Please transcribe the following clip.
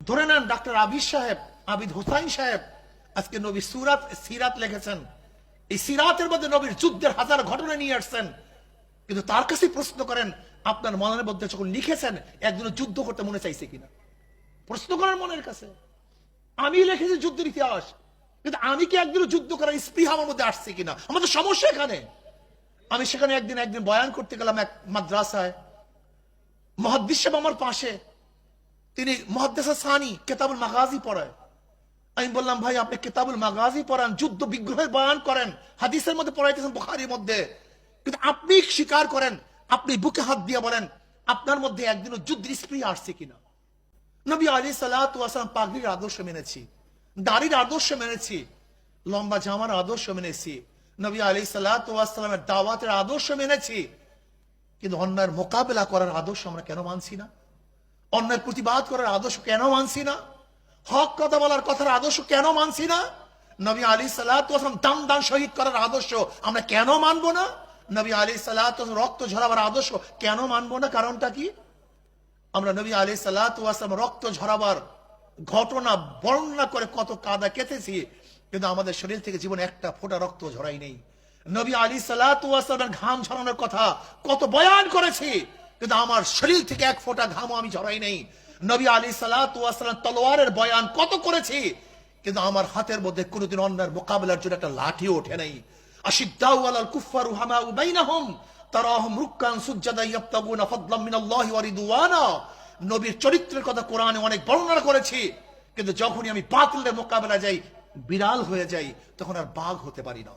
ধরে নেন ডাক্তার আবিদ হুসাইন সাহেব আজকে নবী সিরাত লিখেছেন। এই সিরাতের মধ্যে নবীর যুদ্ধের হাজার ঘটনা নিয়ে আসছেন, কিন্তু তার কাছে প্রশ্ন করেন আপনার মনের মধ্যে যখন লিখেছেন একজন যুদ্ধ করতে মনে চাইছে কিনা? প্রশ্ন করেন মনের কাছে। আমি লিখেছি যুদ্ধের ইতিহাস, কিন্তু আমি কি একদিন যুদ্ধ করার স্পৃহা আমার মধ্যে আসছে কিনা? আমাদের সমস্যা এখানে। আমি সেখানে একদিন বয়ান করতে গেলাম এক মাদ্রাসায়, মুহাদ্দিস সাহেব আমার পাশে, তিনি মুহাদ্দিস সানি কিতাবুল মাগাজি পড়ায়। আমি বললাম ভাই আপনি কিতাবুল মাগাজি পড়ান, যুদ্ধ বিগ্রহের বয়ান করেন, হাদিসের মধ্যে পড়াইতেছেন বুখারীর মধ্যে, কিন্তু আপনি স্বীকার করেন, আপনি বুকে হাত দিয়ে বলেন আপনার মধ্যে একদিনও যুদ্ধের স্পৃহা আসছে কিনা? নবী আলাইহিস সালাতু ওয়াস সালাম পাগড়ির আদর্শ মেনেছি, দাড়ির আদর্শ মেনেছি, লম্বা জামার আদর্শ মেনেছি, নবী আলাইহিস সালাতু ওয়াস সালামের দাওয়াতের আদর্শ মেনেছি, কিন্তু অন্যায়ের মোকাবেলা করার আদর্শ আমরা কেন মানছি না? অন্যায়ের প্রতিবাদ করার আদর্শ কেন মানছি না? হক কথা বলার কথার আদর্শ কেন মানছি না? নবী আলাইহিস সালাতু ওয়াস সালাম দান শহীদ করার আদর্শ আমরা কেন মানবো না? নবী আলাইহিস সালাতু ওয়াস সালাম রক্ত ঝরাবার আদর্শ কেন মানবো না? কারণটা কি? আমরা নবী আলাইহিস সালাতু ওয়াস সালাম রক্ত ঝরাবার ঘটনা বর্ণনা করে কত কাদা কেটেছি, কিন্তু আমাদের শরীর থেকে জীবনে একটা ফোঁটা রক্ত ঝরাই নেই। নবী আলাইহিস সালাতু ওয়াস সালামের ঘাম ঝরানোর কথা কত বয়ান করেছি, কিন্তু আমার শরীর থেকে এক ফোঁটা ঘামও আমি ঝরাই নেই। নবী আলাইহিস সালাতু ওয়াস সালাম তলোয়ারের বয়ান কত করেছি, কিন্তু আমার হাতের মধ্যে কোনোদিন অন্যায়ের মোকাবেলার জন্য একটা লাঠিও ওঠে নাই। আশিদ্দাউ আলাল কুফফারি রুহামাউ বাইনাহুম তারাহুম রুক্কান সুজ্জাদা ইয়াবতাগুনা ফাদলাম মিনাল্লাহি ওয়া রিদওয়ানা। নবীর চরিত্রের কথা কোরআনে অনেক বর্ণনা করেছি, কিন্তু যখনই আমি বাতিলের মোকাবেলা যাই, বিড়াল হয়ে যাই, তখন আর বাঘ হতে পারি না।